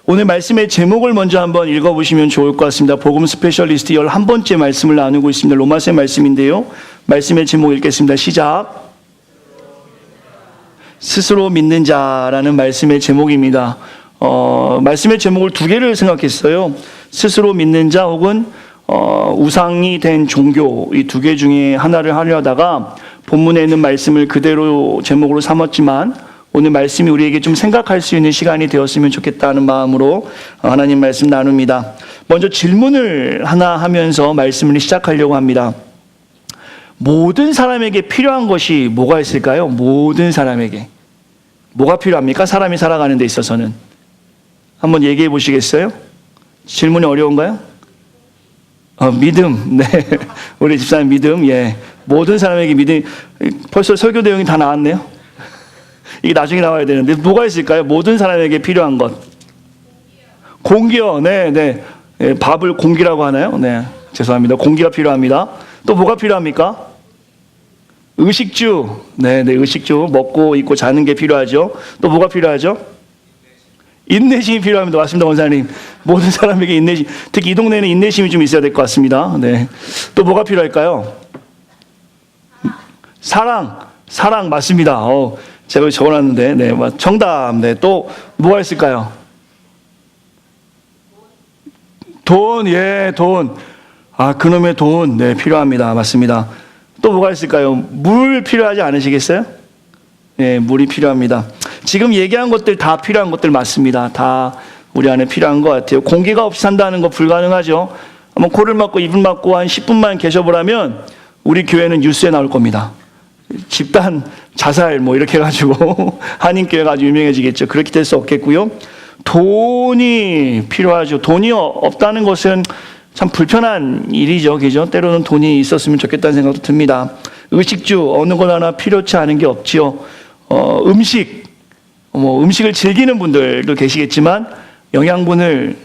오늘 말씀의 제목을 먼저 한번 읽어보시면 좋을 것 같습니다. 복음 스페셜리스트 11번째 말씀을 나누고 있습니다. 로마서의 말씀인데요. 말씀의 제목 읽겠습니다. 시작. 스스로 믿는 자라는 말씀의 제목입니다. 말씀의 제목을 두 개를 생각했어요. 스스로 믿는 자 혹은 우상이 된 종교, 이 두 개 중에 하나를 하려다가 본문에 있는 말씀을 그대로 제목으로 삼았지만 오늘 말씀이 우리에게 좀 생각할 수 있는 시간이 되었으면 좋겠다는 마음으로 하나님 말씀 나눕니다. 먼저 질문을 하나 하면서 말씀을 시작하려고 합니다. 모든 사람에게 필요한 것이 뭐가 있을까요? 모든 사람에게. 뭐가 필요합니까? 사람이 살아가는 데 있어서는. 한번 얘기해 보시겠어요? 질문이 어려운가요? 믿음. 네. 우리 집사님 믿음. 예. 모든 사람에게 믿음. 벌써 설교 내용이 다 나왔네요. 이게 나중에 나와야 되는데 뭐가 있을까요? 모든 사람에게 필요한 것. 공기요. 네. 예, 밥을 공기라고 하나요? 네. 죄송합니다. 공기가 필요합니다. 또 뭐가 필요합니까? 의식주. 네, 의식주. 먹고 입고 자는 게 필요하죠. 또 뭐가 필요하죠? 인내심이 필요합니다. 맞습니다, 원사님. 모든 사람에게 인내심. 특히 이 동네에는 인내심이 좀 있어야 될 것 같습니다. 네. 또 뭐가 필요할까요? 사랑 맞습니다. 제가 적어놨는데, 네, 정답. 네, 또 뭐가 있을까요? 돈, 예, 돈. 그놈의 돈, 네, 필요합니다. 맞습니다. 또 뭐가 있을까요? 물 필요하지 않으시겠어요? 네, 물이 필요합니다. 지금 얘기한 것들 다 필요한 것들 맞습니다. 다 우리 안에 필요한 것 같아요. 공기가 없이 산다는 거 불가능하죠. 한번 코를 막고 입을 막고 한 10분만 계셔보라면 우리 교회는 뉴스에 나올 겁니다. 집단 자살 이렇게 해가지고 한인교회가 아주 유명해지겠죠. 그렇게 될 수 없겠고요. 돈이 필요하죠. 돈이 없다는 것은 참 불편한 일이죠. 그죠? 때로는 돈이 있었으면 좋겠다는 생각도 듭니다. 의식주 어느 것 하나 필요치 않은 게 없지요. 음식을 즐기는 분들도 계시겠지만 영양분을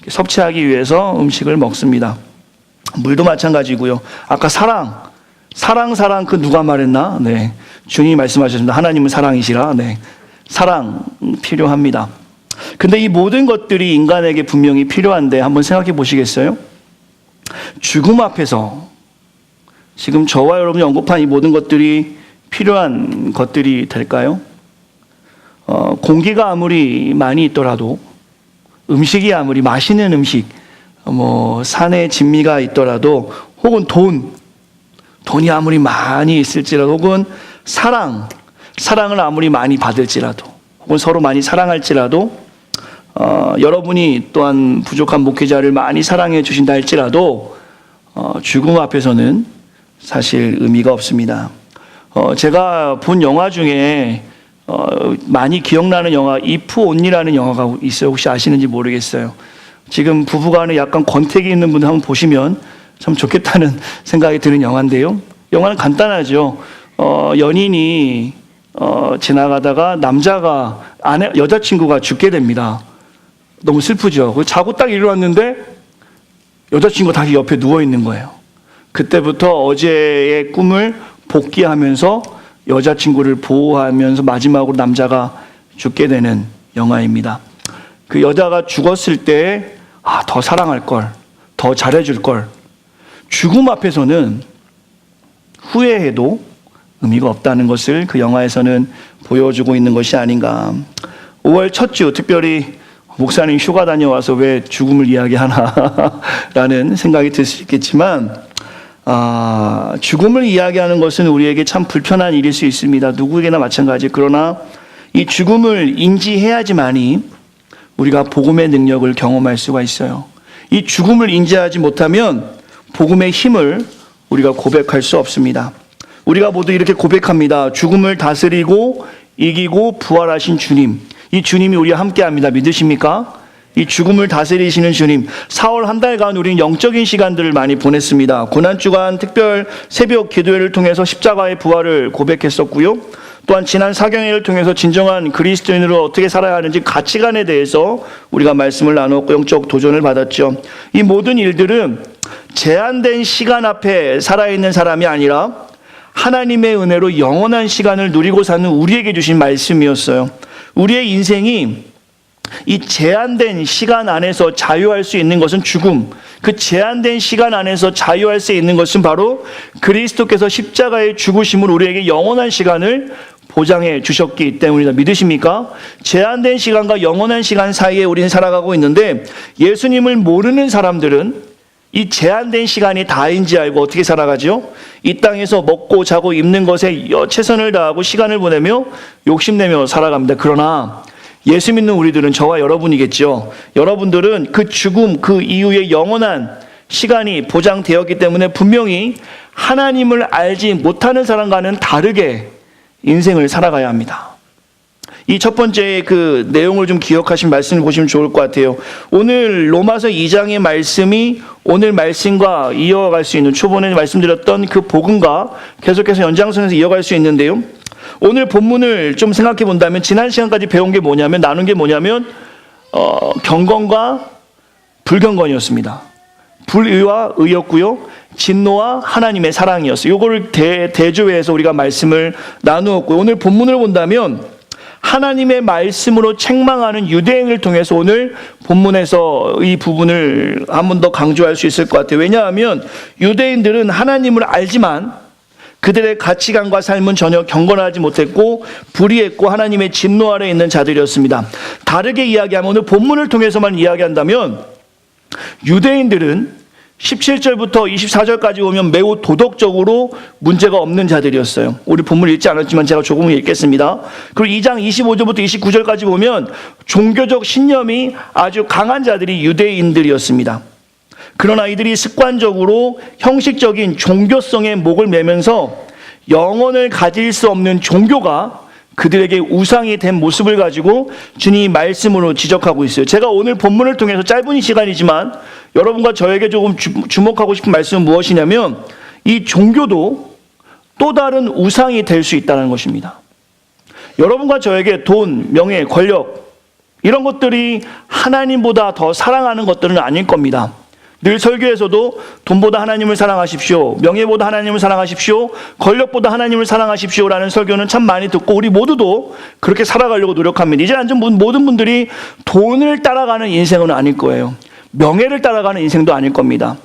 섭취하기 위해서 음식을 먹습니다. 물도 마찬가지고요. 아까 사랑 그 누가 말했나? 네. 주님이 말씀하셨습니다. 하나님은 사랑이시라. 네. 사랑 필요합니다. 근데 이 모든 것들이 인간에게 분명히 필요한데 한번 생각해 보시겠어요? 죽음 앞에서 지금 저와 여러분이 언급한 이 모든 것들이 필요한 것들이 될까요? 공기가 아무리 많이 있더라도 음식이 아무리 맛있는 음식, 산에 진미가 있더라도 혹은 돈이 아무리 많이 있을지라도 혹은 사랑을 아무리 많이 받을지라도 혹은 서로 많이 사랑할지라도 여러분이 또한 부족한 목회자를 많이 사랑해 주신다 할지라도 죽음 앞에서는 사실 의미가 없습니다. 제가 본 영화 중에 많이 기억나는 영화 If Only라는 영화가 있어요. 혹시 아시는지 모르겠어요. 지금 부부간에 약간 권태기 있는 분들 한번 보시면 참 좋겠다는 생각이 드는 영화인데요. 영화는 간단하죠. 연인이 지나가다가 여자친구가 죽게 됩니다. 너무 슬프죠. 자고 딱 일어났는데 여자친구가 다시 옆에 누워 있는 거예요. 그때부터 어제의 꿈을 복귀하면서 여자친구를 보호하면서 마지막으로 남자가 죽게 되는 영화입니다. 그 여자가 죽었을 때 더 사랑할 걸, 더 잘해줄 걸. 죽음 앞에서는 후회해도 의미가 없다는 것을 그 영화에서는 보여주고 있는 것이 아닌가. 5월 첫 주 특별히 목사님 휴가 다녀와서 왜 죽음을 이야기하나 라는 생각이 들 수 있겠지만 죽음을 이야기하는 것은 우리에게 참 불편한 일일 수 있습니다. 누구에게나 마찬가지. 그러나 이 죽음을 인지해야지만이 우리가 복음의 능력을 경험할 수가 있어요. 이 죽음을 인지하지 못하면 복음의 힘을 우리가 고백할 수 없습니다. 우리가 모두 이렇게 고백합니다. 죽음을 다스리고 이기고 부활하신 주님. 이 주님이 우리와 함께합니다. 믿으십니까? 이 죽음을 다스리시는 주님. 4월 한 달간 우리는 영적인 시간들을 많이 보냈습니다. 고난주간 특별 새벽 기도회를 통해서 십자가의 부활을 고백했었고요. 또한 지난 사경회를 통해서 진정한 그리스도인으로 어떻게 살아야 하는지 가치관에 대해서 우리가 말씀을 나눴고 영적 도전을 받았죠. 이 모든 일들은 제한된 시간 앞에 살아있는 사람이 아니라 하나님의 은혜로 영원한 시간을 누리고 사는 우리에게 주신 말씀이었어요. 우리의 인생이 이 제한된 시간 안에서 자유할 수 있는 것은 죽음, 그 제한된 시간 안에서 자유할 수 있는 것은 바로 그리스도께서 십자가의 죽으심으로 우리에게 영원한 시간을 보장해 주셨기 때문이다. 믿으십니까? 제한된 시간과 영원한 시간 사이에 우리는 살아가고 있는데, 예수님을 모르는 사람들은 이 제한된 시간이 다인지 알고 어떻게 살아가죠? 이 땅에서 먹고 자고 입는 것에 최선을 다하고 시간을 보내며 욕심내며 살아갑니다. 그러나 예수 믿는 우리들은, 저와 여러분이겠죠. 여러분들은 그 죽음, 그 이후에 영원한 시간이 보장되었기 때문에 분명히 하나님을 알지 못하는 사람과는 다르게 인생을 살아가야 합니다. 이 첫 번째 그 내용을 좀 기억하신 말씀을 보시면 좋을 것 같아요. 오늘 로마서 2장의 말씀이 오늘 말씀과 이어갈 수 있는, 초반에 말씀드렸던 그 복음과 계속해서 연장선에서 이어갈 수 있는데요. 오늘 본문을 좀 생각해 본다면, 지난 시간까지 배운 게 뭐냐면, 나눈 게 뭐냐면 경건과 불경건이었습니다. 불의와 의였고요, 진노와 하나님의 사랑이었어요. 이거를 대조해서 우리가 말씀을 나누었고요. 오늘 본문을 본다면 하나님의 말씀으로 책망하는 유대인을 통해서 오늘 본문에서 이 부분을 한 번 더 강조할 수 있을 것 같아요. 왜냐하면 유대인들은 하나님을 알지만 그들의 가치관과 삶은 전혀 경건하지 못했고 불의했고 하나님의 진노 아래 있는 자들이었습니다. 다르게 이야기하면, 오늘 본문을 통해서만 이야기한다면 유대인들은 17절부터 24절까지 보면 매우 도덕적으로 문제가 없는 자들이었어요. 우리 본문 읽지 않았지만 제가 조금 읽겠습니다. 그리고 2장 25절부터 29절까지 보면 종교적 신념이 아주 강한 자들이 유대인들이었습니다. 그러나 이들이 습관적으로 형식적인 종교성에 목을 매면서 영혼을 가질 수 없는 종교가 그들에게 우상이 된 모습을 가지고 주님이 말씀으로 지적하고 있어요. 제가 오늘 본문을 통해서 짧은 시간이지만 여러분과 저에게 조금 주목하고 싶은 말씀은 무엇이냐면, 이 종교도 또 다른 우상이 될 수 있다는 것입니다. 여러분과 저에게 돈, 명예, 권력, 이런 것들이 하나님보다 더 사랑하는 것들은 아닐 겁니다. 늘 설교에서도 돈보다 하나님을 사랑하십시오, 명예보다 하나님을 사랑하십시오, 권력보다 하나님을 사랑하십시오라는 설교는 참 많이 듣고 우리 모두도 그렇게 살아가려고 노력합니다. 이제 앉은 모든 분들이 돈을 따라가는 인생은 아닐 거예요. 명예를 따라가는 인생도 아닐 겁니다.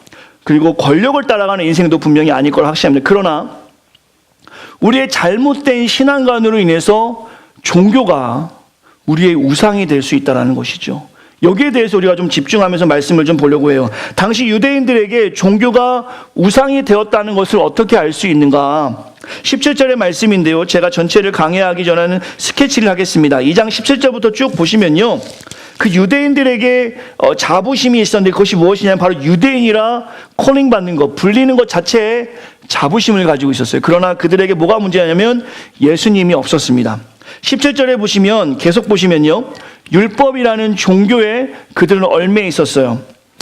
그리고 권력을 따라가는 인생도 분명히 아닐 걸 확신합니다. 그러나 우리의 잘못된 신앙관으로 인해서 종교가 우리의 우상이 될 수 있다는 것이죠. 여기에 대해서 우리가 좀 집중하면서 말씀을 좀 보려고 해요. 당시 유대인들에게 종교가 우상이 되었다는 것을 어떻게 알 수 있는가? 17절의 말씀인데요, 제가 전체를 강의하기 전에는 스케치를 하겠습니다. 2장 17절부터 쭉 보시면요, 그 유대인들에게 자부심이 있었는데, 그것이 무엇이냐면 바로 유대인이라 콜링 받는 것, 불리는 것 자체에 자부심을 가지고 있었어요. 그러나 그들에게 뭐가 문제냐면 예수님이 없었습니다. 17절에 보시면, 계속 보시면요, 율법이라는 종교에 그들은 얽매 있었어요.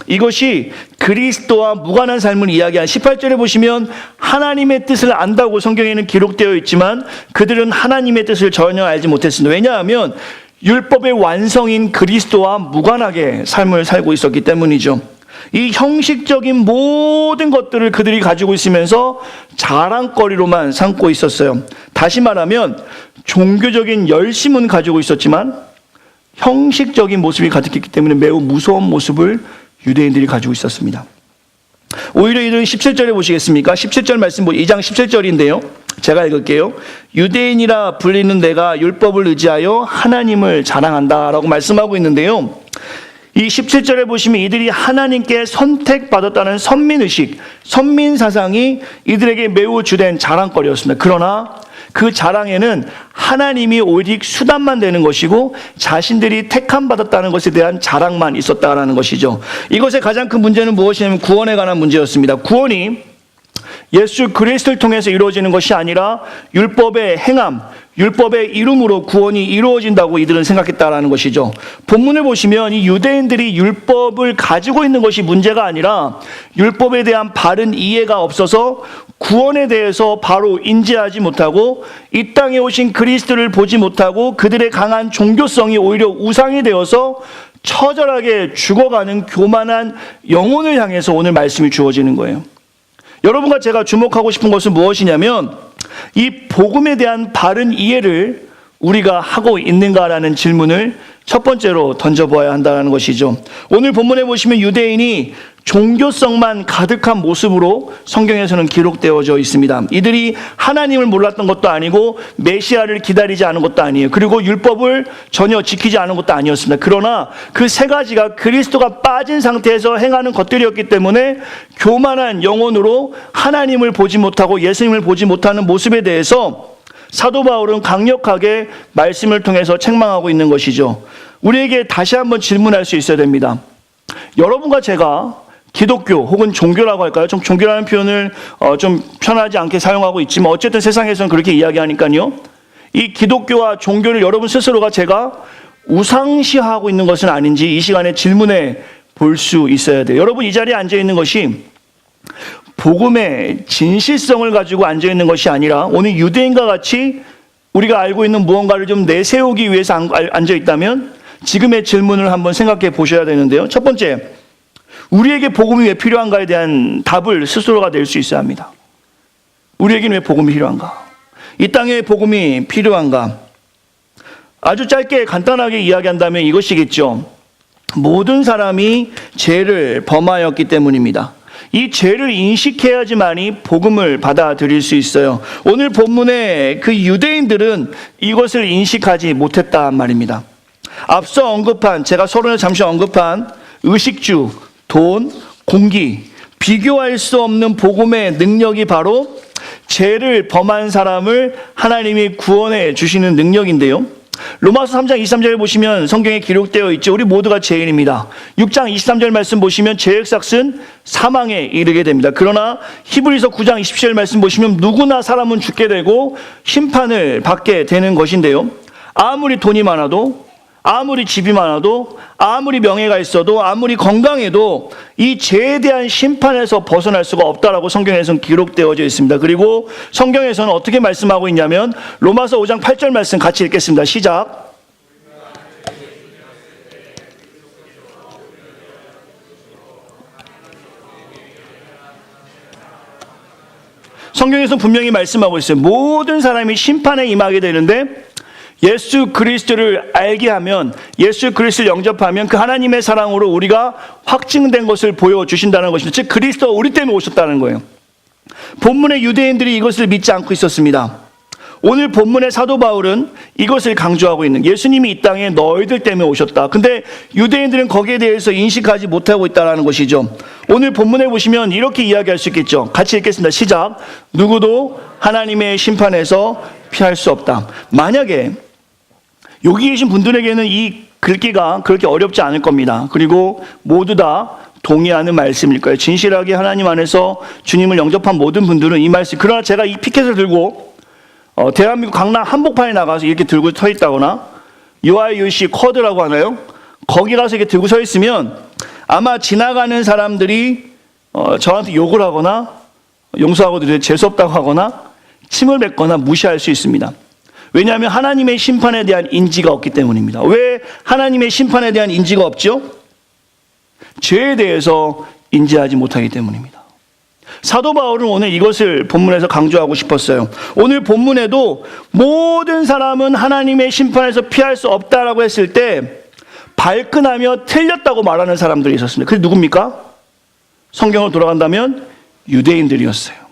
이것이 그리스도와 무관한 삶을 이야기한 18절에 보시면 하나님의 뜻을 안다고 성경에는 기록되어 있지만 그들은 하나님의 뜻을 전혀 알지 못했습니다. 왜냐하면 율법의 완성인 그리스도와 무관하게 삶을 살고 있었기 때문이죠. 이 형식적인 모든 것들을 그들이 가지고 있으면서 자랑거리로만 삼고 있었어요. 다시 말하면 종교적인 열심은 가지고 있었지만 형식적인 모습이 가득했기 때문에 매우 무서운 모습을 유대인들이 가지고 있었습니다. 오히려 이들은 17절에 보시겠습니까? 17절 말씀, 2장 17절인데요. 제가 읽을게요. 유대인이라 불리는 내가 율법을 의지하여 하나님을 자랑한다라고 말씀하고 있는데요. 이 17절에 보시면 이들이 하나님께 선택받았다는 선민의식, 선민사상이 이들에게 매우 주된 자랑거리였습니다. 그러나 그 자랑에는 하나님이 오직 수단만 되는 것이고 자신들이 택함받았다는 것에 대한 자랑만 있었다는 것이죠. 이것의 가장 큰 문제는 무엇이냐면 구원에 관한 문제였습니다. 구원이 예수 그리스도를 통해서 이루어지는 것이 아니라 율법의 행함, 율법의 이름으로 구원이 이루어진다고 이들은 생각했다라는 것이죠. 본문을 보시면 이 유대인들이 율법을 가지고 있는 것이 문제가 아니라 율법에 대한 바른 이해가 없어서 구원에 대해서 바로 인지하지 못하고 이 땅에 오신 그리스도를 보지 못하고 그들의 강한 종교성이 오히려 우상이 되어서 처절하게 죽어가는 교만한 영혼을 향해서 오늘 말씀이 주어지는 거예요. 여러분과 제가 주목하고 싶은 것은 무엇이냐면 이 복음에 대한 바른 이해를 우리가 하고 있는가라는 질문을 첫 번째로 던져보아야 한다는 것이죠. 오늘 본문에 보시면 유대인이 종교성만 가득한 모습으로 성경에서는 기록되어져 있습니다. 이들이 하나님을 몰랐던 것도 아니고 메시아를 기다리지 않은 것도 아니에요. 그리고 율법을 전혀 지키지 않은 것도 아니었습니다. 그러나 그 세 가지가 그리스도가 빠진 상태에서 행하는 것들이었기 때문에 교만한 영혼으로 하나님을 보지 못하고 예수님을 보지 못하는 모습에 대해서 사도 바울은 강력하게 말씀을 통해서 책망하고 있는 것이죠. 우리에게 다시 한번 질문할 수 있어야 됩니다. 여러분과 제가 기독교 혹은 종교라고 할까요? 좀 종교라는 표현을 좀 편하지 않게 사용하고 있지만 어쨌든 세상에서는 그렇게 이야기하니까요. 이 기독교와 종교를 여러분 스스로가 제가 우상시하고 있는 것은 아닌지 이 시간에 질문해 볼 수 있어야 돼요. 여러분 이 자리에 앉아 있는 것이 복음의 진실성을 가지고 앉아 있는 것이 아니라 오늘 유대인과 같이 우리가 알고 있는 무언가를 좀 내세우기 위해서 앉아 있다면 지금의 질문을 한번 생각해 보셔야 되는데요. 첫 번째, 우리에게 복음이 왜 필요한가에 대한 답을 스스로가 낼 수 있어야 합니다. 우리에게는 왜 복음이 필요한가? 이 땅에 복음이 필요한가? 아주 짧게 간단하게 이야기한다면 이것이겠죠. 모든 사람이 죄를 범하였기 때문입니다. 이 죄를 인식해야지만이 복음을 받아들일 수 있어요. 오늘 본문의 그 유대인들은 이것을 인식하지 못했단 말입니다. 앞서 언급한, 제가 서론에 잠시 언급한 의식주, 돈, 공기, 비교할 수 없는 복음의 능력이 바로 죄를 범한 사람을 하나님이 구원해 주시는 능력인데요. 로마서 3장 23절을 보시면 성경에 기록되어 있죠. 우리 모두가 죄인입니다. 6장 23절 말씀 보시면 죄의 삭은 사망에 이르게 됩니다. 그러나 히브리서 9장 27절 말씀 보시면 누구나 사람은 죽게 되고 심판을 받게 되는 것인데요. 아무리 돈이 많아도, 아무리 집이 많아도, 아무리 명예가 있어도, 아무리 건강해도 이 죄에 대한 심판에서 벗어날 수가 없다라고 성경에서는 기록되어져 있습니다. 그리고 성경에서는 어떻게 말씀하고 있냐면 로마서 5장 8절 말씀 같이 읽겠습니다. 시작. 성경에서 분명히 말씀하고 있어요. 모든 사람이 심판에 임하게 되는데 예수 그리스도를 알게 하면, 예수 그리스도를 영접하면 그 하나님의 사랑으로 우리가 확증된 것을 보여주신다는 것입니다. 즉 그리스도가 우리 때문에 오셨다는 거예요. 본문의 유대인들이 이것을 믿지 않고 있었습니다. 오늘 본문의 사도 바울은 이것을 강조하고 있는, 예수님이 이 땅에 너희들 때문에 오셨다. 근데 유대인들은 거기에 대해서 인식하지 못하고 있다는 것이죠. 오늘 본문에 보시면 이렇게 이야기할 수 있겠죠. 같이 읽겠습니다. 시작. 누구도 하나님의 심판에서 피할 수 없다. 만약에 여기 계신 분들에게는 이 글귀가 그렇게 어렵지 않을 겁니다. 그리고 모두 다 동의하는 말씀일 거예요. 진실하게 하나님 안에서 주님을 영접한 모든 분들은 이 말씀. 그러나 제가 이 피켓을 들고 대한민국 강남 한복판에 나가서 이렇게 들고 서 있다거나 UIUC 쿼드라고 하나요? 거기 가서 이렇게 들고 서 있으면 아마 지나가는 사람들이 저한테 욕을 하거나 용서하고 재수없다고 하거나 침을 뱉거나 무시할 수 있습니다. 왜냐하면 하나님의 심판에 대한 인지가 없기 때문입니다. 왜 하나님의 심판에 대한 인지가 없죠? 죄에 대해서 인지하지 못하기 때문입니다. 사도 바울은 오늘 이것을 본문에서 강조하고 싶었어요. 오늘 본문에도 모든 사람은 하나님의 심판에서 피할 수 없다라고 했을 때 발끈하며 틀렸다고 말하는 사람들이 있었습니다. 그게 누굽니까? 성경을 돌아간다면 유대인들이었어요.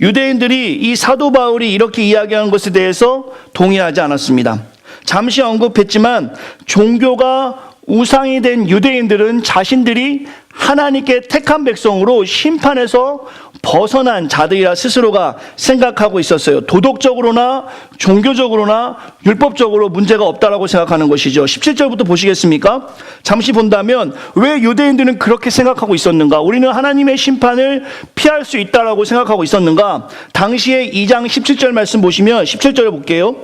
유대인들이 이 사도 바울이 이렇게 이야기하는 것에 대해서 동의하지 않았습니다. 잠시 언급했지만 종교가 우상이 된 유대인들은 자신들이 하나님께 택한 백성으로 심판에서 벗어난 자들이라 스스로가 생각하고 있었어요. 도덕적으로나 종교적으로나 율법적으로 문제가 없다라고 생각하는 것이죠. 17절부터 보시겠습니까? 잠시 본다면 왜 유대인들은 그렇게 생각하고 있었는가? 우리는 하나님의 심판을 피할 수 있다라고 생각하고 있었는가? 당시에 2장 17절 말씀 보시면 17절을 볼게요.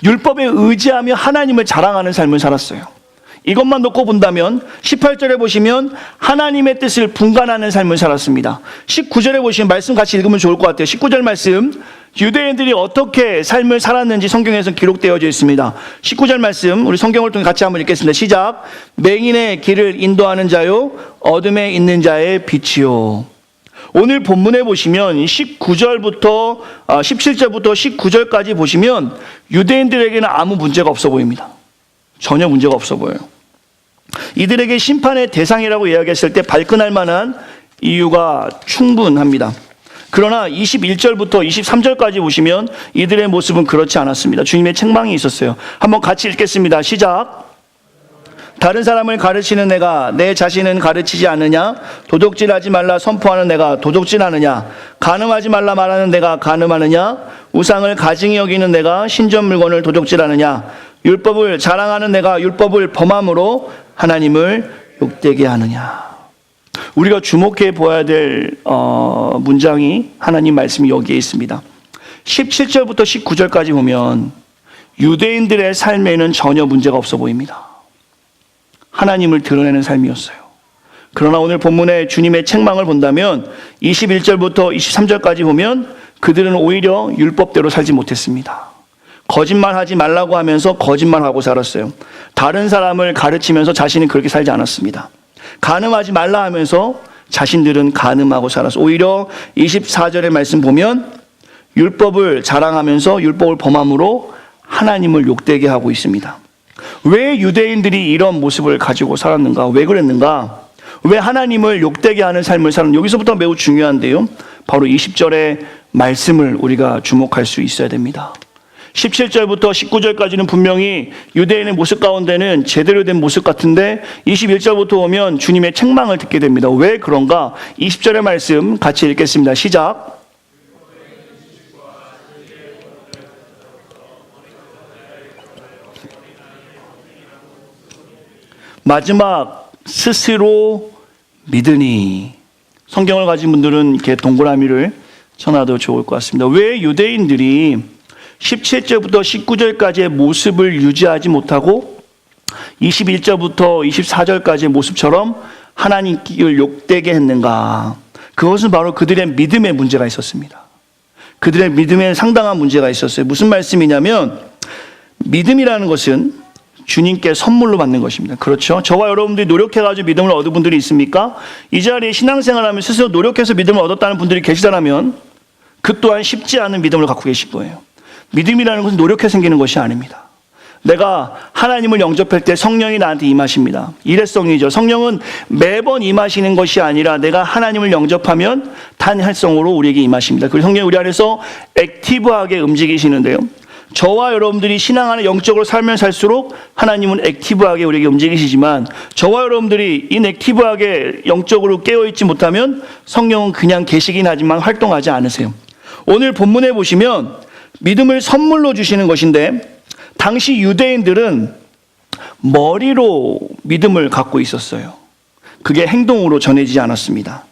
율법에 의지하며 하나님을 자랑하는 삶을 살았어요. 이것만 놓고 본다면 18절에 보시면 하나님의 뜻을 분간하는 삶을 살았습니다. 19절에 보시면 말씀 같이 읽으면 좋을 것 같아요. 19절 말씀, 유대인들이 어떻게 삶을 살았는지 성경에서 기록되어져 있습니다. 19절 말씀 우리 성경을 통해 같이 한번 읽겠습니다. 시작. 맹인의 길을 인도하는 자요 어둠에 있는 자의 빛이요. 오늘 본문에 보시면 19절부터 17절부터 19절까지 보시면 유대인들에게는 아무 문제가 없어 보입니다. 전혀 문제가 없어 보여요. 이들에게 심판의 대상이라고 이야기했을 때 발끈할 만한 이유가 충분합니다. 그러나 21절부터 23절까지 보시면 이들의 모습은 그렇지 않았습니다. 주님의 책망이 있었어요. 한번 같이 읽겠습니다. 시작. 다른 사람을 가르치는 내가 내 자신은 가르치지 않느냐? 도둑질하지 말라 선포하는 내가 도둑질하느냐? 간음하지 말라 말하는 내가 간음하느냐? 우상을 가증히 여기는 내가 신전 물건을 도둑질하느냐? 율법을 자랑하는 내가 율법을 범함으로 하나님을 욕되게 하느냐? 우리가 주목해 보아야 될 문장이 하나님 말씀이 여기에 있습니다. 17절부터 19절까지 보면 유대인들의 삶에는 전혀 문제가 없어 보입니다. 하나님을 드러내는 삶이었어요. 그러나 오늘 본문의 주님의 책망을 본다면 21절부터 23절까지 보면 그들은 오히려 율법대로 살지 못했습니다. 거짓말하지 말라고 하면서 거짓말하고 살았어요. 다른 사람을 가르치면서 자신은 그렇게 살지 않았습니다. 간음하지 말라 하면서 자신들은 간음하고 살았어요. 오히려 24절의 말씀 보면 율법을 자랑하면서 율법을 범함으로 하나님을 욕되게 하고 있습니다. 왜 유대인들이 이런 모습을 가지고 살았는가? 왜 그랬는가? 왜 하나님을 욕되게 하는 삶을 사는? 여기서부터 매우 중요한데요. 바로 20절의 말씀을 우리가 주목할 수 있어야 됩니다. 17절부터 19절까지는 분명히 유대인의 모습 가운데는 제대로 된 모습 같은데 21절부터 오면 주님의 책망을 듣게 됩니다. 왜 그런가? 20절의 말씀 같이 읽겠습니다. 시작. 마지막 스스로 믿으니. 성경을 가진 분들은 이렇게 동그라미를 쳐놔도 좋을 것 같습니다. 왜 유대인들이 17절부터 19절까지의 모습을 유지하지 못하고 21절부터 24절까지의 모습처럼 하나님을 욕되게 했는가? 그것은 바로 그들의 믿음에 문제가 있었습니다. 그들의 믿음에 상당한 문제가 있었어요. 무슨 말씀이냐면 믿음이라는 것은 주님께 선물로 받는 것입니다. 그렇죠? 저와 여러분들이 노력해가지고 믿음을 얻은 분들이 있습니까? 이 자리에 신앙생활하면 스스로 노력해서 믿음을 얻었다는 분들이 계시다면 그 또한 쉽지 않은 믿음을 갖고 계실 거예요. 믿음이라는 것은 노력해 생기는 것이 아닙니다. 내가 하나님을 영접할 때 성령이 나한테 임하십니다. 일회성이죠. 성령은 매번 임하시는 것이 아니라 내가 하나님을 영접하면 단활성으로 우리에게 임하십니다. 그리고 성령이 우리 안에서 액티브하게 움직이시는데요. 저와 여러분들이 신앙 안에 영적으로 살면 살수록 하나님은 액티브하게 우리에게 움직이시지만 저와 여러분들이 인액티브하게 영적으로 깨어있지 못하면 성령은 그냥 계시긴 하지만 활동하지 않으세요. 오늘 본문에 보시면 믿음을 선물로 주시는 것인데 당시 유대인들은 머리로 믿음을 갖고 있었어요. 그게 행동으로 전해지지 않았습니다.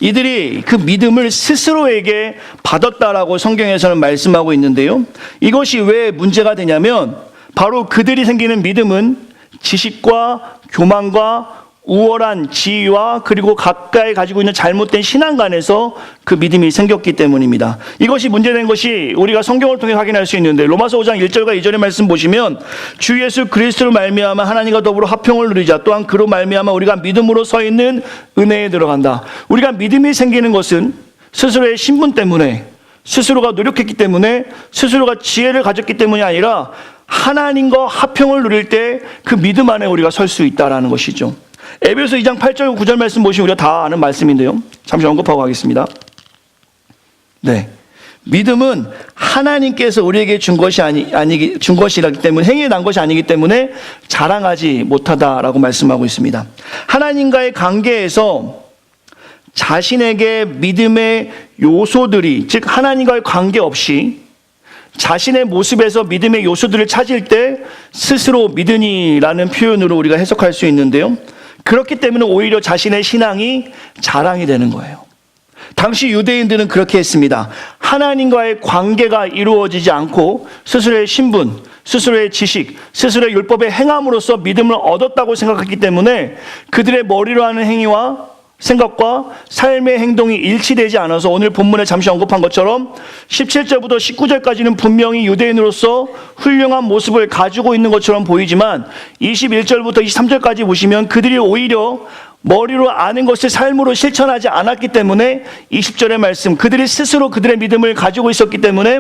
이들이 그 믿음을 스스로에게 받았다라고 성경에서는 말씀하고 있는데요. 이것이 왜 문제가 되냐면 바로 그들이 생기는 믿음은 지식과 교만과 우월한 지위와 그리고 가까이 가지고 있는 잘못된 신앙관에서 그 믿음이 생겼기 때문입니다. 이것이 문제된 것이 우리가 성경을 통해 확인할 수 있는데 로마서 5장 1절과 2절의 말씀 보시면 주 예수 그리스도로 말미암아 하나님과 더불어 화평을 누리자 또한 그로 말미암아 우리가 믿음으로 서 있는 은혜에 들어간다. 우리가 믿음이 생기는 것은 스스로의 신분 때문에 스스로가 노력했기 때문에 스스로가 지혜를 가졌기 때문이 아니라 하나님과 화평을 누릴 때 그 믿음 안에 우리가 설 수 있다라는 것이죠. 에베소 2장 8절 9절 말씀 보시면 우리가 다 아는 말씀인데요. 잠시 언급하고 가겠습니다. 네, 믿음은 하나님께서 우리에게 준 것이라기 때문에 행위에 난 것이 아니기 때문에 자랑하지 못하다라고 말씀하고 있습니다. 하나님과의 관계에서 자신에게 믿음의 요소들이 즉 하나님과의 관계없이 자신의 모습에서 믿음의 요소들을 찾을 때 스스로 믿으니라는 표현으로 우리가 해석할 수 있는데요. 그렇기 때문에 오히려 자신의 신앙이 자랑이 되는 거예요. 당시 유대인들은 그렇게 했습니다. 하나님과의 관계가 이루어지지 않고 스스로의 신분, 스스로의 지식, 스스로의 율법의 행함으로써 믿음을 얻었다고 생각했기 때문에 그들의 머리로 하는 행위와 생각과 삶의 행동이 일치되지 않아서 오늘 본문에 잠시 언급한 것처럼 17절부터 19절까지는 분명히 유대인으로서 훌륭한 모습을 가지고 있는 것처럼 보이지만 21절부터 23절까지 보시면 그들이 오히려 머리로 아는 것을 삶으로 실천하지 않았기 때문에 20절의 말씀 그들이 스스로 그들의 믿음을 가지고 있었기 때문에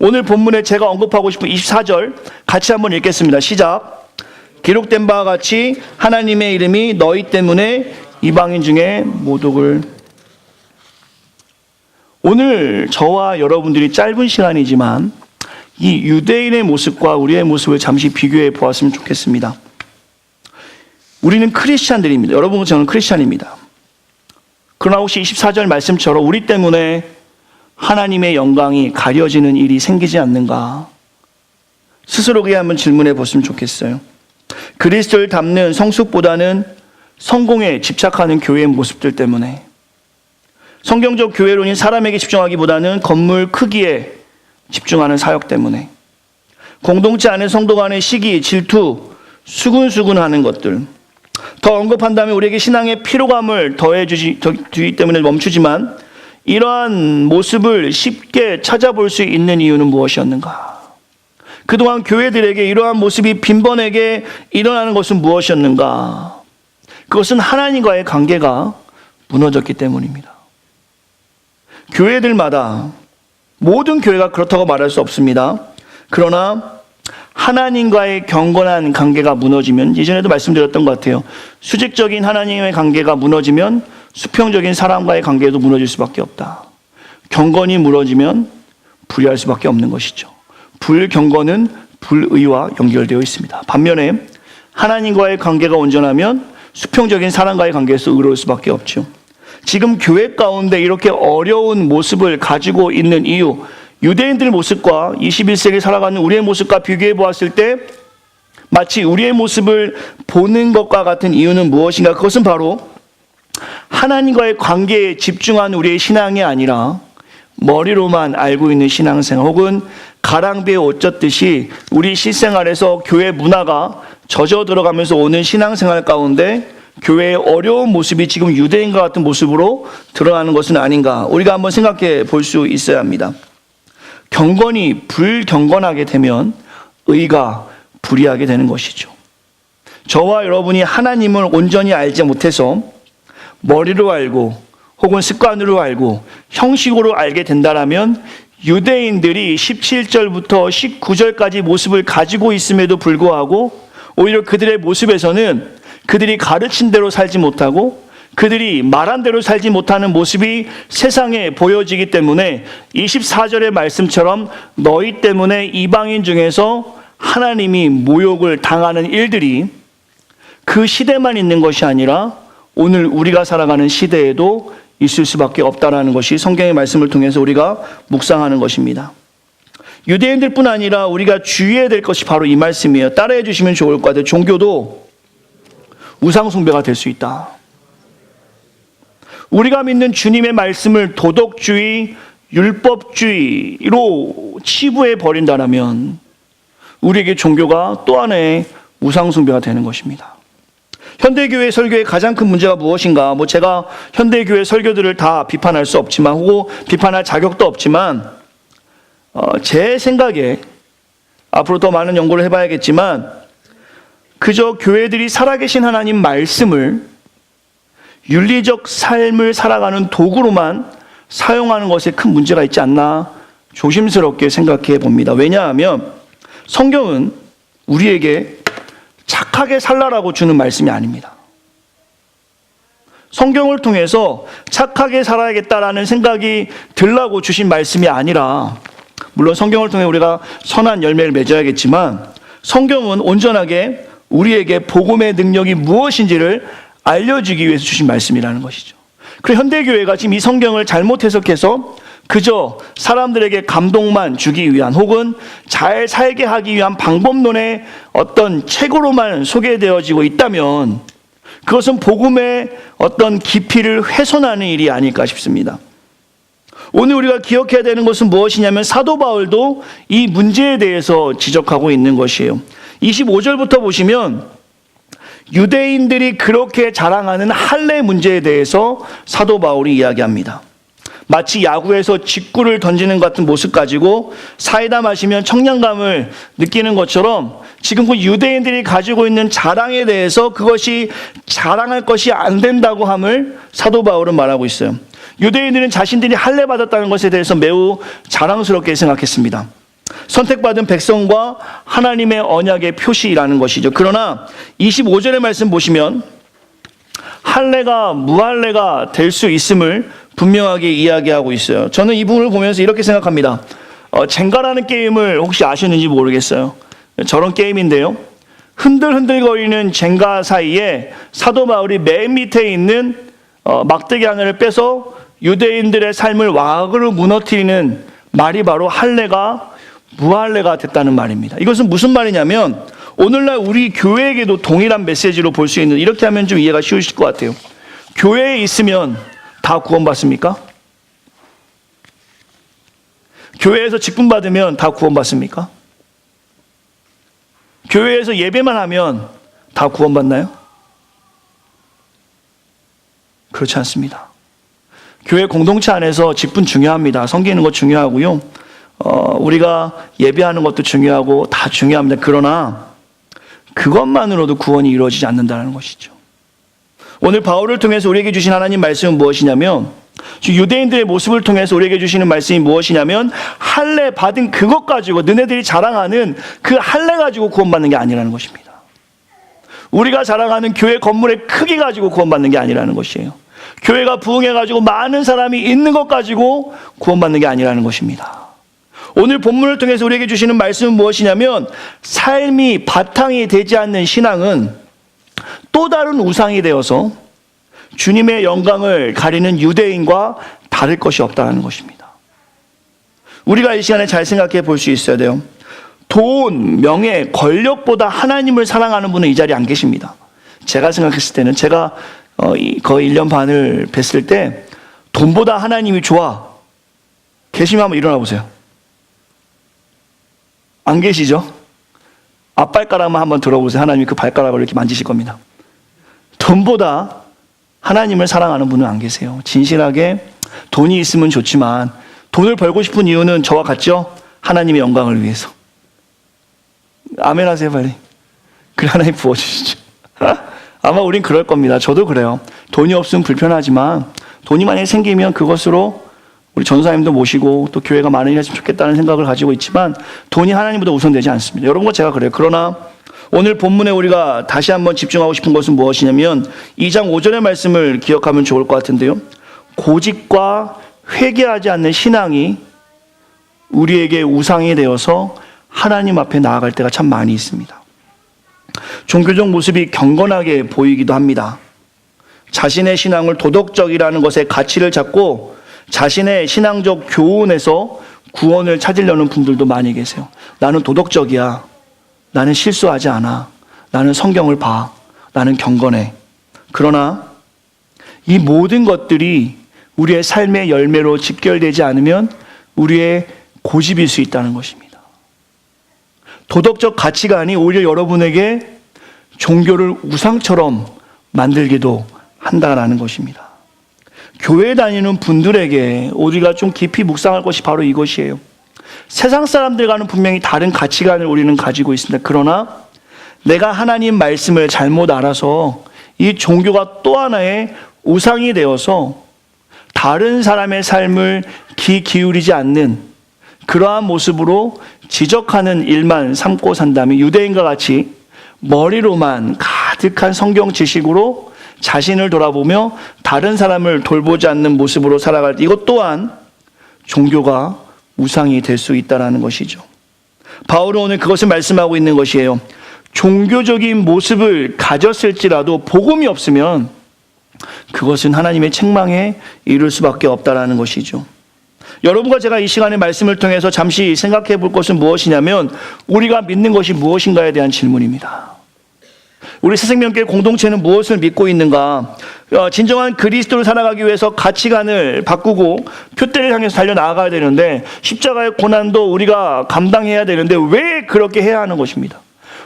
오늘 본문에 제가 언급하고 싶은 24절 같이 한번 읽겠습니다. 시작. 기록된 바와 같이 하나님의 이름이 너희 때문에 이방인 중에 모독을. 오늘 저와 여러분들이 짧은 시간이지만 이 유대인의 모습과 우리의 모습을 잠시 비교해 보았으면 좋겠습니다. 우리는 크리스찬들입니다. 여러분과 저는 크리스찬입니다. 그러나 혹시 24절 말씀처럼 우리 때문에 하나님의 영광이 가려지는 일이 생기지 않는가? 스스로에게 한번 질문해 보시면 좋겠어요. 그리스도를 닮는 성숙보다는 성공에 집착하는 교회의 모습들 때문에, 성경적 교회론인 사람에게 집중하기보다는 건물 크기에 집중하는 사역 때문에, 공동체 안의 성도 간의 시기, 질투, 수군수군하는 것들, 더 언급한다면 우리에게 신앙의 피로감을 더해주기 때문에 멈추지만 이러한 모습을 쉽게 찾아볼 수 있는 이유는 무엇이었는가? 그동안 교회들에게 이러한 모습이 빈번하게 일어나는 것은 무엇이었는가? 그것은 하나님과의 관계가 무너졌기 때문입니다. 교회들마다, 모든 교회가 그렇다고 말할 수 없습니다. 그러나 하나님과의 경건한 관계가 무너지면, 예전에도 말씀드렸던 것 같아요. 수직적인 하나님의 관계가 무너지면 수평적인 사람과의 관계도 무너질 수밖에 없다. 경건이 무너지면 불의할 수밖에 없는 것이죠. 불경건은 불의와 연결되어 있습니다. 반면에 하나님과의 관계가 온전하면 수평적인 사람과의 관계에서 의로울 수밖에 없죠. 지금 교회 가운데 이렇게 어려운 모습을 가지고 있는 이유, 유대인들 모습과 21세기 살아가는 우리의 모습과 비교해 보았을 때 마치 우리의 모습을 보는 것과 같은 이유는 무엇인가? 그것은 바로 하나님과의 관계에 집중한 우리의 신앙이 아니라 머리로만 알고 있는 신앙생활, 혹은 가랑비에 옷 젖듯이 우리 실생활에서 교회 문화가 젖어 들어가면서 오는 신앙생활 가운데 교회의 어려운 모습이 지금 유대인과 같은 모습으로 드러나는 것은 아닌가? 우리가 한번 생각해 볼 수 있어야 합니다. 경건이 불경건하게 되면 의가 불의하게 되는 것이죠. 저와 여러분이 하나님을 온전히 알지 못해서 머리로 알고 혹은 습관으로 알고 형식으로 알게 된다면 유대인들이 17절부터 19절까지 모습을 가지고 있음에도 불구하고 오히려 그들의 모습에서는 그들이 가르친 대로 살지 못하고 그들이 말한 대로 살지 못하는 모습이 세상에 보여지기 때문에 24절의 말씀처럼 너희 때문에 이방인 중에서 하나님이 모욕을 당하는 일들이 그 시대만 있는 것이 아니라 오늘 우리가 살아가는 시대에도 있을 수밖에 없다라는 것이 성경의 말씀을 통해서 우리가 묵상하는 것입니다. 유대인들뿐 아니라 우리가 주의해야 될 것이 바로 이 말씀이에요. 따라해 주시면 좋을 것 같아요. 종교도 우상 숭배가 될 수 있다. 우리가 믿는 주님의 말씀을 도덕주의, 율법주의로 치부해 버린다면 우리에게 종교가 또 하나의 우상 숭배가 되는 것입니다. 현대교회 설교의 가장 큰 문제가 무엇인가? 제가 현대교회 설교들을 다 비판할 수 없지만, 혹은 비판할 자격도 없지만, 제 생각에 앞으로 더 많은 연구를 해봐야겠지만, 그저 교회들이 살아계신 하나님 말씀을 윤리적 삶을 살아가는 도구로만 사용하는 것에 큰 문제가 있지 않나 조심스럽게 생각해 봅니다. 왜냐하면 성경은 우리에게 착하게 살라라고 주는 말씀이 아닙니다. 성경을 통해서 착하게 살아야겠다라는 생각이 들라고 주신 말씀이 아니라, 물론 성경을 통해 우리가 선한 열매를 맺어야겠지만 성경은 온전하게 우리에게 복음의 능력이 무엇인지를 알려주기 위해서 주신 말씀이라는 것이죠. 그리고 현대교회가 지금 이 성경을 잘못 해석해서 그저 사람들에게 감동만 주기 위한, 혹은 잘 살게 하기 위한 방법론의 어떤 책으로만 소개되어지고 있다면 그것은 복음의 어떤 깊이를 훼손하는 일이 아닐까 싶습니다. 오늘 우리가 기억해야 되는 것은 무엇이냐면 사도 바울도 이 문제에 대해서 지적하고 있는 것이에요. 25절부터 보시면 유대인들이 그렇게 자랑하는 할례 문제에 대해서 사도 바울이 이야기합니다. 마치 야구에서 직구를 던지는 것 같은 모습 가지고 사이다 마시면 청량감을 느끼는 것처럼 지금 그 유대인들이 가지고 있는 자랑에 대해서 그것이 자랑할 것이 안 된다고 함을 사도 바울은 말하고 있어요. 유대인들은 자신들이 할례 받았다는 것에 대해서 매우 자랑스럽게 생각했습니다. 선택받은 백성과 하나님의 언약의 표시라는 것이죠. 그러나 25절의 말씀 보시면 할례가 무할례가 될 수 있음을 분명하게 이야기하고 있어요. 저는 이 부분을 보면서 이렇게 생각합니다. 젠가라는 게임을 혹시 아시는지 모르겠어요. 저런 게임인데요. 흔들흔들거리는 젠가 사이에 사도 바울이 맨 밑에 있는 막대기 하나를 빼서 유대인들의 삶을 와그로 무너뜨리는 말이 바로 할례가 무할례가 됐다는 말입니다. 이것은 무슨 말이냐면 오늘날 우리 교회에게도 동일한 메시지로 볼 수 있는, 이렇게 하면 좀 이해가 쉬우실 것 같아요. 교회에 있으면 다 구원받습니까? 교회에서 직분 받으면 다 구원받습니까? 교회에서 예배만 하면 다 구원받나요? 그렇지 않습니다. 교회 공동체 안에서 직분 중요합니다. 섬기는 것 중요하고요. 우리가 예배하는 것도 중요하고 다 중요합니다. 그러나 그것만으로도 구원이 이루어지지 않는다는 것이죠. 오늘 바울을 통해서 우리에게 주신 하나님 말씀은 무엇이냐면, 유대인들의 모습을 통해서 우리에게 주시는 말씀이 무엇이냐면, 할례 받은 그것 가지고, 너네들이 자랑하는 그 할례 가지고 구원받는 게 아니라는 것입니다. 우리가 자랑하는 교회 건물의 크기 가지고 구원받는 게 아니라는 것이에요. 교회가 부흥해가지고 많은 사람이 있는 것 가지고 구원받는 게 아니라는 것입니다. 오늘 본문을 통해서 우리에게 주시는 말씀은 무엇이냐면, 삶이 바탕이 되지 않는 신앙은 또 다른 우상이 되어서 주님의 영광을 가리는 유대인과 다를 것이 없다는 것입니다. 우리가 이 시간에 잘 생각해 볼 수 있어야 돼요. 돈, 명예, 권력보다 하나님을 사랑하는 분은 이 자리에 안 계십니다. 제가 생각했을 때는, 제가 거의 1년 반을 뵀을 때 돈보다 하나님이 좋아 계시면 한번 일어나 보세요. 안 계시죠? 앞발가락만 한번 들어보세요. 하나님이 그 발가락을 이렇게 만지실 겁니다. 돈보다 하나님을 사랑하는 분은 안 계세요. 진실하게 돈이 있으면 좋지만 돈을 벌고 싶은 이유는 저와 같죠? 하나님의 영광을 위해서. 아멘 하세요 빨리. 그래 하나님 부어주시죠. 아마 우린 그럴 겁니다. 저도 그래요. 돈이 없으면 불편하지만 돈이 만약에 생기면 그것으로 우리 전사님도 모시고 또 교회가 많은 일 했으면 좋겠다는 생각을 가지고 있지만 돈이 하나님보다 우선되지 않습니다. 여러분과 제가 그래요. 그러나 오늘 본문에 우리가 다시 한번 집중하고 싶은 것은 무엇이냐면 2장 5절의 말씀을 기억하면 좋을 것 같은데요. 고집과 회개하지 않는 신앙이 우리에게 우상이 되어서 하나님 앞에 나아갈 때가 참 많이 있습니다. 종교적 모습이 경건하게 보이기도 합니다. 자신의 신앙을 도덕적이라는 것에 가치를 잡고 자신의 신앙적 교훈에서 구원을 찾으려는 분들도 많이 계세요. 나는 도덕적이야. 나는 실수하지 않아. 나는 성경을 봐. 나는 경건해. 그러나 이 모든 것들이 우리의 삶의 열매로 직결되지 않으면 우리의 고집일 수 있다는 것입니다. 도덕적 가치관이 오히려 여러분에게 종교를 우상처럼 만들기도 한다는 것입니다. 교회 다니는 분들에게 우리가 좀 깊이 묵상할 것이 바로 이것이에요. 세상 사람들과는 분명히 다른 가치관을 우리는 가지고 있습니다. 그러나 내가 하나님 말씀을 잘못 알아서 이 종교가 또 하나의 우상이 되어서 다른 사람의 삶을 귀 기울이지 않는 그러한 모습으로 지적하는 일만 삼고 산다면 유대인과 같이 머리로만 가득한 성경 지식으로 자신을 돌아보며 다른 사람을 돌보지 않는 모습으로 살아갈 때 이것 또한 종교가 우상이 될 수 있다는 것이죠. 바울은 오늘 그것을 말씀하고 있는 것이에요. 종교적인 모습을 가졌을지라도 복음이 없으면 그것은 하나님의 책망에 이를 수밖에 없다는 것이죠. 여러분과 제가 이 시간에 말씀을 통해서 잠시 생각해 볼 것은 무엇이냐면 우리가 믿는 것이 무엇인가에 대한 질문입니다. 우리 새생명교회 공동체는 무엇을 믿고 있는가? 진정한 그리스도를 살아가기 위해서 가치관을 바꾸고 표대를 향해서 달려나가야 되는데 십자가의 고난도 우리가 감당해야 되는데 왜 그렇게 해야 하는 것입니다.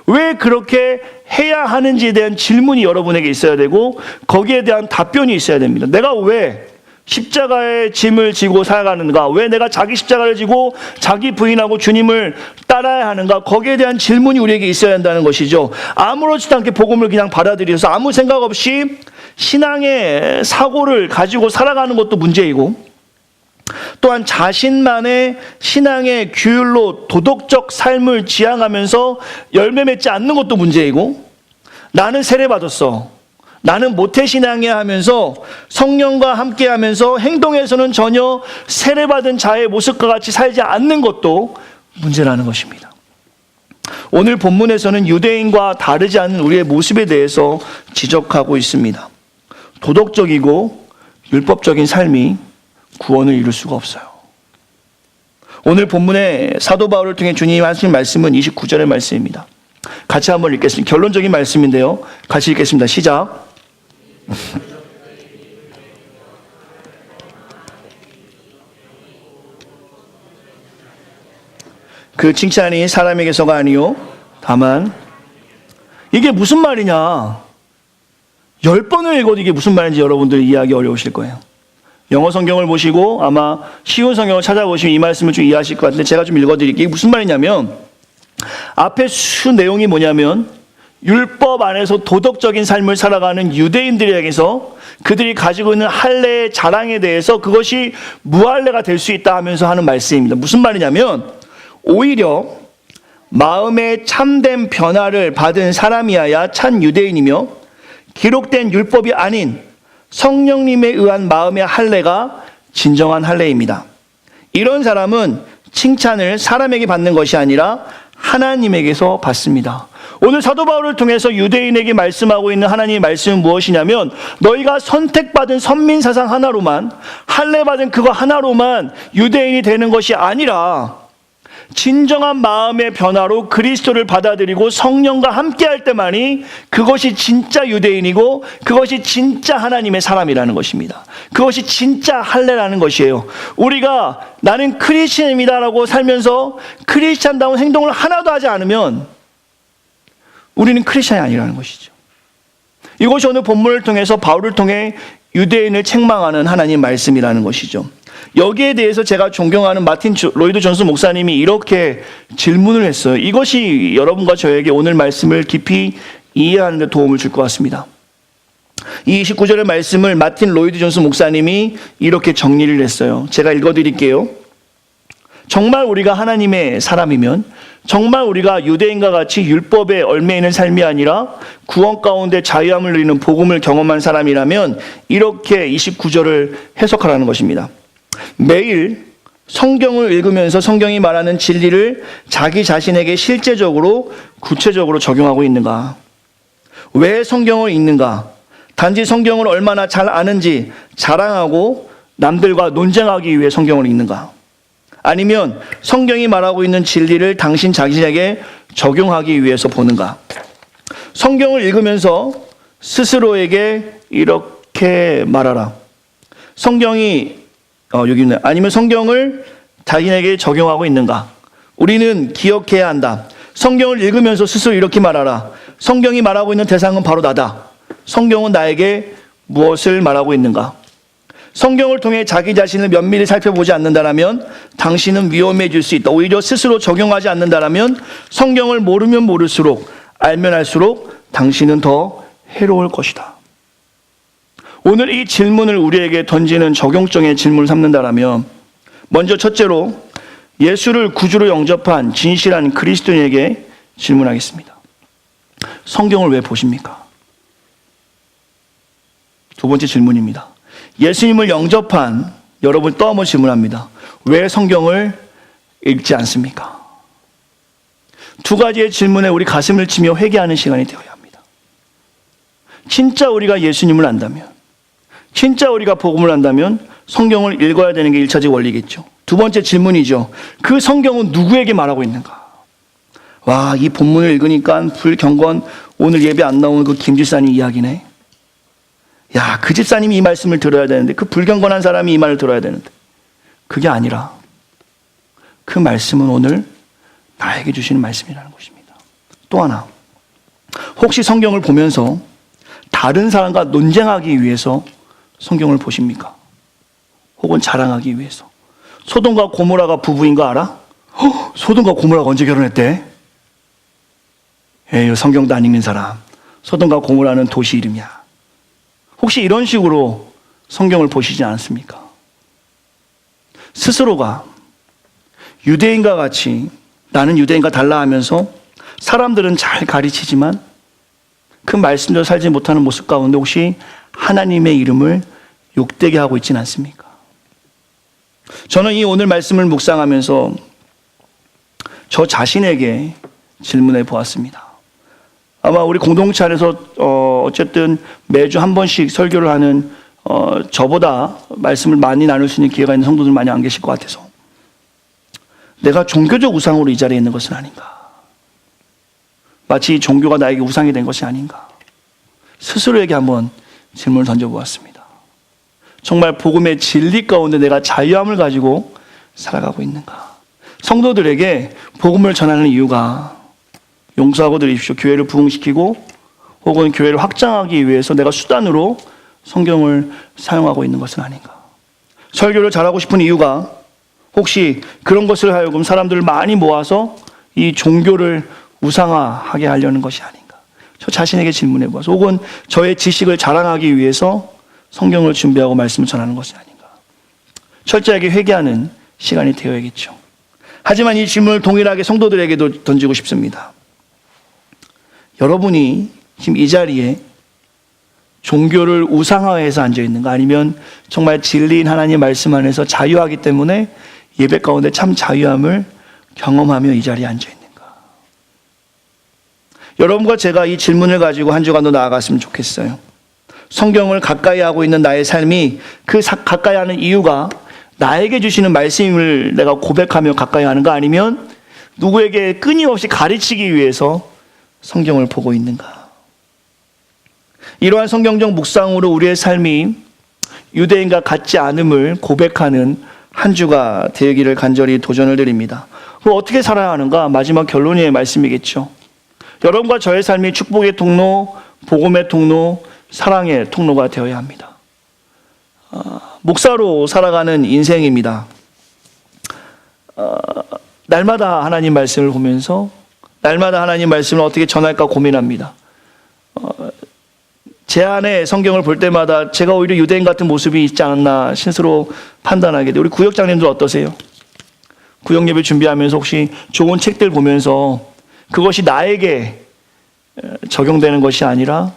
왜 그렇게 해야 하는지에 대한 질문이 여러분에게 있어야 되고 거기에 대한 답변이 있어야 됩니다. 내가 왜 십자가의 짐을 지고 살아가는가? 왜 내가 자기 십자가를 지고 자기 부인하고 주님을 따라야 하는가? 거기에 대한 질문이 우리에게 있어야 한다는 것이죠. 아무렇지도 않게 복음을 그냥 받아들여서 아무 생각 없이 신앙의 사고를 가지고 살아가는 것도 문제이고 또한 자신만의 신앙의 규율로 도덕적 삶을 지향하면서 열매 맺지 않는 것도 문제이고, 나는 세례받았어, 나는 모태신앙이야 하면서 성령과 함께하면서 행동에서는 전혀 세례받은 자의 모습과 같이 살지 않는 것도 문제라는 것입니다. 오늘 본문에서는 유대인과 다르지 않은 우리의 모습에 대해서 지적하고 있습니다. 도덕적이고 율법적인 삶이 구원을 이룰 수가 없어요. 오늘 본문의 사도 바울을 통해 주님이 하신 말씀은 29절의 말씀입니다. 같이 한번 읽겠습니다. 결론적인 말씀인데요, 같이 읽겠습니다. 시작. 그 칭찬이 사람에게서가 아니요 다만, 이게 무슨 말이냐, 10번을 읽어도 이게 무슨 말인지 여러분들 이해하기 어려우실 거예요. 영어 성경을 보시고 아마 쉬운 성경을 찾아보시면 이 말씀을 좀 이해하실 것 같은데, 제가 좀 읽어드릴게요. 이게 무슨 말이냐면, 앞에 내용이 뭐냐면, 율법 안에서 도덕적인 삶을 살아가는 유대인들에게서 그들이 가지고 있는 할례의 자랑에 대해서 그것이 무할례가 될 수 있다 하면서 하는 말씀입니다. 무슨 말이냐면, 오히려 마음의 참된 변화를 받은 사람이어야 참 유대인이며, 기록된 율법이 아닌 성령님에 의한 마음의 할례가 진정한 할례입니다. 이런 사람은 칭찬을 사람에게 받는 것이 아니라 하나님에게서 받습니다. 오늘 사도 바울을 통해서 유대인에게 말씀하고 있는 하나님의 말씀은 무엇이냐면, 너희가 선택받은 선민사상 하나로만, 할례받은 그거 하나로만 유대인이 되는 것이 아니라 진정한 마음의 변화로 그리스도를 받아들이고 성령과 함께할 때만이 그것이 진짜 유대인이고 그것이 진짜 하나님의 사람이라는 것입니다. 그것이 진짜 할례라는 것이에요. 우리가 나는 크리스천입니다라고 살면서 크리스천다운 행동을 하나도 하지 않으면 우리는 크리스천이 아니라는 것이죠. 이것이 오늘 본문을 통해서 바울을 통해 유대인을 책망하는 하나님 말씀이라는 것이죠. 여기에 대해서 제가 존경하는 마틴 로이드 존스 목사님이 이렇게 질문을 했어요. 이것이 여러분과 저에게 오늘 말씀을 깊이 이해하는 데 도움을 줄 것 같습니다. 이 29절의 말씀을 마틴 로이드 존스 목사님이 이렇게 정리를 했어요. 제가 읽어드릴게요. 정말 우리가 하나님의 사람이면, 정말 우리가 유대인과 같이 율법에 얽매이는 삶이 아니라 구원 가운데 자유함을 누리는 복음을 경험한 사람이라면 이렇게 29절을 해석하라는 것입니다. 매일 성경을 읽으면서 성경이 말하는 진리를 자기 자신에게 실제적으로 구체적으로 적용하고 있는가? 왜 성경을 읽는가? 단지 성경을 얼마나 잘 아는지 자랑하고 남들과 논쟁하기 위해 성경을 읽는가? 아니면 성경이 말하고 있는 진리를 당신 자신에게 적용하기 위해서 보는가? 성경을 읽으면서 스스로에게 이렇게 말하라. 성경이 여기 있네. 아니면 성경을 자신에게 적용하고 있는가? 우리는 기억해야 한다. 성경을 읽으면서 스스로 이렇게 말하라. 성경이 말하고 있는 대상은 바로 나다. 성경은 나에게 무엇을 말하고 있는가? 성경을 통해 자기 자신을 면밀히 살펴보지 않는다면 당신은 위험해질 수 있다. 오히려 스스로 적용하지 않는다면 성경을 모르면 모를수록, 알면 알수록 당신은 더 해로울 것이다. 오늘 이 질문을 우리에게 던지는 적용적인 질문을 삼는다면, 먼저 첫째로 예수를 구주로 영접한 진실한 그리스도인에게 질문하겠습니다. 성경을 왜 보십니까? 두 번째 질문입니다. 예수님을 영접한 여러분 또 한번 질문합니다. 왜 성경을 읽지 않습니까? 두 가지의 질문에 우리 가슴을 치며 회개하는 시간이 되어야 합니다. 진짜 우리가 예수님을 안다면, 진짜 우리가 복음을 안다면 성경을 읽어야 되는 게 1차적 원리겠죠. 두 번째 질문이죠. 그 성경은 누구에게 말하고 있는가? 와, 이 본문을 읽으니까 불경건 오늘 예배 안 나오는 그 김 집사님 이야기네. 야, 그 집사님이 이 말씀을 들어야 되는데, 그 불경건한 사람이 이 말을 들어야 되는데, 그게 아니라 그 말씀은 오늘 나에게 주시는 말씀이라는 것입니다. 또 하나, 혹시 성경을 보면서 다른 사람과 논쟁하기 위해서 성경을 보십니까? 혹은 자랑하기 위해서. 소돔과 고모라가 부부인 거 알아? 소돔과 고모라가 언제 결혼했대? 에이, 성경도 안 읽는 사람. 소돔과 고모라는 도시 이름이야. 혹시 이런 식으로 성경을 보시지 않습니까? 스스로가 유대인과 같이 나는 유대인과 달라 하면서 사람들은 잘 가르치지만 그 말씀대로 살지 못하는 모습 가운데 혹시 하나님의 이름을 욕되게 하고 있지는 않습니까? 저는 이 오늘 말씀을 묵상하면서 저 자신에게 질문해 보았습니다. 아마 우리 공동체 안에서 어쨌든 매주 한 번씩 설교를 하는 저보다 말씀을 많이 나눌 수 있는 기회가 있는 성도들 많이 안 계실 것 같아서 내가 종교적 우상으로 이 자리에 있는 것은 아닌가? 마치 종교가 나에게 우상이 된 것이 아닌가? 스스로에게 한번 질문을 던져보았습니다. 정말 복음의 진리 가운데 내가 자유함을 가지고 살아가고 있는가? 성도들에게 복음을 전하는 이유가 용서하고 드립시오, 교회를 부흥시키고 혹은 교회를 확장하기 위해서 내가 수단으로 성경을 사용하고 있는 것은 아닌가? 설교를 잘하고 싶은 이유가 혹시 그런 것을 하여금 사람들을 많이 모아서 이 종교를 우상화하게 하려는 것이 아닌가? 저 자신에게 질문해 보아서 혹은 저의 지식을 자랑하기 위해서 성경을 준비하고 말씀을 전하는 것이 아닌가? 철저하게 회개하는 시간이 되어야겠죠. 하지만 이 질문을 동일하게 성도들에게도 던지고 싶습니다. 여러분이 지금 이 자리에 종교를 우상화해서 앉아 있는가? 아니면 정말 진리인 하나님의 말씀 안에서 자유하기 때문에 예배 가운데 참 자유함을 경험하며 이 자리에 앉아 있는가? 여러분과 제가 이 질문을 가지고 한 주간도 나아갔으면 좋겠어요. 성경을 가까이 하고 있는 나의 삶이 그 가까이 하는 이유가 나에게 주시는 말씀을 내가 고백하며 가까이 하는가? 아니면 누구에게 끊임없이 가르치기 위해서 성경을 보고 있는가? 이러한 성경적 묵상으로 우리의 삶이 유대인과 같지 않음을 고백하는 한 주가 되기를 간절히 도전을 드립니다. 그럼 어떻게 살아야 하는가? 마지막 결론의 말씀이겠죠. 여러분과 저의 삶이 축복의 통로, 복음의 통로, 사랑의 통로가 되어야 합니다. 목사로 살아가는 인생입니다. 날마다 하나님 말씀을 보면서 날마다 하나님 말씀을 어떻게 전할까 고민합니다. 제 안에 성경을 볼 때마다 제가 오히려 유대인 같은 모습이 있지 않았나 스스로 판단하게 돼요. 우리 구역장님들 어떠세요? 구역 예배 준비하면서 혹시 좋은 책들 보면서 그것이 나에게 적용되는 것이 아니라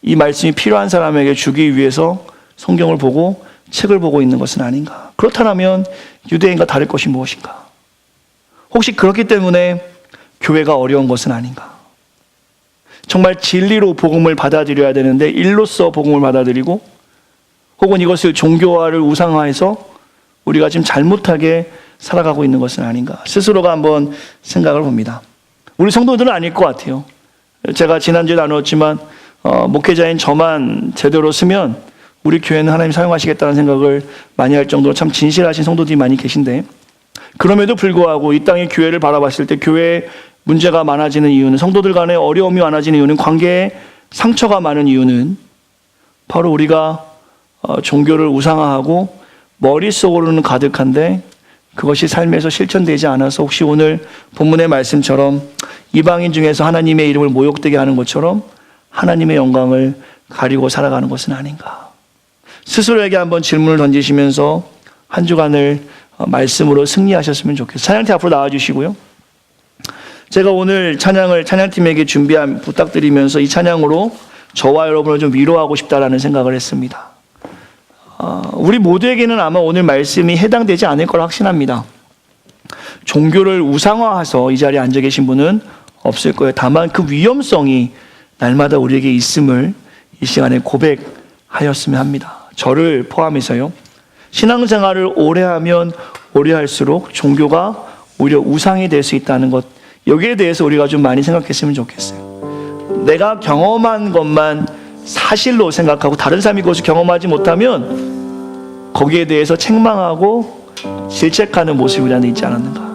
이 말씀이 필요한 사람에게 주기 위해서 성경을 보고 책을 보고 있는 것은 아닌가? 그렇다면 유대인과 다를 것이 무엇인가? 혹시 그렇기 때문에 교회가 어려운 것은 아닌가? 정말 진리로 복음을 받아들여야 되는데 일로서 복음을 받아들이고 혹은 이것을 종교화를 우상화해서 우리가 지금 잘못하게 살아가고 있는 것은 아닌가? 스스로가 한번 생각을 봅니다. 우리 성도들은 아닐 것 같아요. 제가 지난주에 나누었지만 목회자인 저만 제대로 쓰면 우리 교회는 하나님 사용하시겠다는 생각을 많이 할 정도로 참 진실하신 성도들이 많이 계신데 그럼에도 불구하고 이 땅의 교회를 바라봤을 때 교회에 문제가 많아지는 이유는 성도들 간의 어려움이 많아지는 이유는 관계에 상처가 많은 이유는 바로 우리가 종교를 우상화하고 머릿속으로는 가득한데 그것이 삶에서 실천되지 않아서 혹시 오늘 본문의 말씀처럼 이방인 중에서 하나님의 이름을 모욕되게 하는 것처럼 하나님의 영광을 가리고 살아가는 것은 아닌가? 스스로에게 한번 질문을 던지시면서 한 주간을 말씀으로 승리하셨으면 좋겠어요. 찬양팀 앞으로 나와주시고요. 제가 오늘 찬양팀에게 준비한 부탁드리면서 이 찬양으로 저와 여러분을 좀 위로하고 싶다라는 생각을 했습니다. 우리 모두에게는 아마 오늘 말씀이 해당되지 않을 걸 확신합니다. 종교를 우상화해서 이 자리에 앉아 계신 분은 없을 거예요. 다만 그 위험성이 날마다 우리에게 있음을 이 시간에 고백하였으면 합니다. 저를 포함해서요. 신앙생활을 오래 하면 오래 할수록 종교가 오히려 우상이 될 수 있다는 것, 여기에 대해서 우리가 좀 많이 생각했으면 좋겠어요. 내가 경험한 것만 사실로 생각하고 다른 사람이 그것을 경험하지 못하면 거기에 대해서 책망하고 질책하는 모습이 우리 안에 있지 않았는가?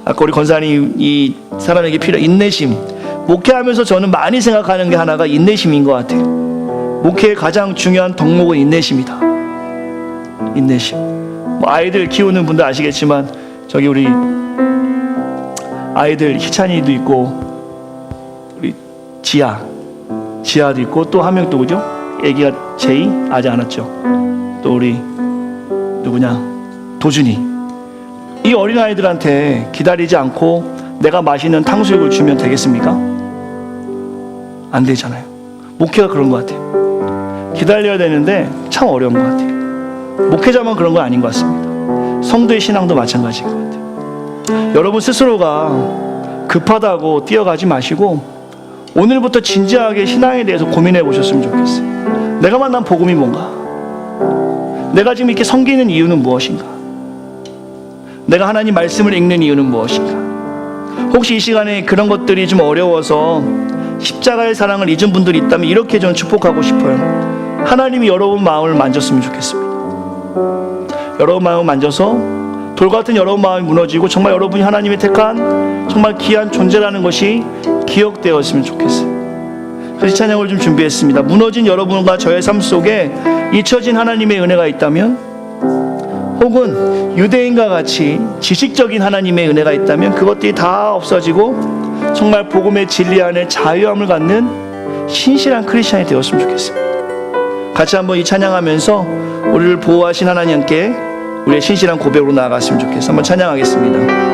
아까 우리 권사님 이 사람에게 필요한 인내심, 목회하면서 저는 많이 생각하는 게 하나가 인내심인 것 같아요. 목회의 가장 중요한 덕목은 인내심이다. 인내심. 아이들 키우는 분들 아시겠지만 저기 우리 아이들 희찬이도 있고 우리 지아도 있고 또 한 명 누구죠? 애기가 제이? 아직 안 왔죠. 또 우리 누구냐? 도준이 이 어린아이들한테 기다리지 않고 내가 맛있는 탕수육을 주면 되겠습니까? 안 되잖아요. 목회가 그런 것 같아요. 기다려야 되는데 참 어려운 것 같아요. 목회자만 그런 건 아닌 것 같습니다. 성도의 신앙도 마찬가지인 것 같아요. 여러분 스스로가 급하다고 뛰어가지 마시고 오늘부터 진지하게 신앙에 대해서 고민해 보셨으면 좋겠어요. 내가 만난 복음이 뭔가? 내가 지금 이렇게 섬기는 이유는 무엇인가? 내가 하나님 말씀을 읽는 이유는 무엇인가? 혹시 이 시간에 그런 것들이 좀 어려워서 십자가의 사랑을 잊은 분들이 있다면 이렇게 저는 축복하고 싶어요. 하나님이 여러분 마음을 만졌으면 좋겠습니다. 여러분 마음을 만져서 돌같은 여러분 마음이 무너지고 정말 여러분이 하나님이 택한 정말 귀한 존재라는 것이 기억되었으면 좋겠어요. 그래서 찬양을 좀 준비했습니다. 무너진 여러분과 저의 삶 속에 잊혀진 하나님의 은혜가 있다면, 혹은 유대인과 같이 지식적인 하나님의 은혜가 있다면 그것들이 다 없어지고 정말 복음의 진리 안에 자유함을 갖는 신실한 크리스찬이 되었으면 좋겠습니다. 같이 한번 이 찬양하면서 우리를 보호하신 하나님께 우리의 신실한 고백으로 나아갔으면 좋겠어요. 한번 찬양하겠습니다.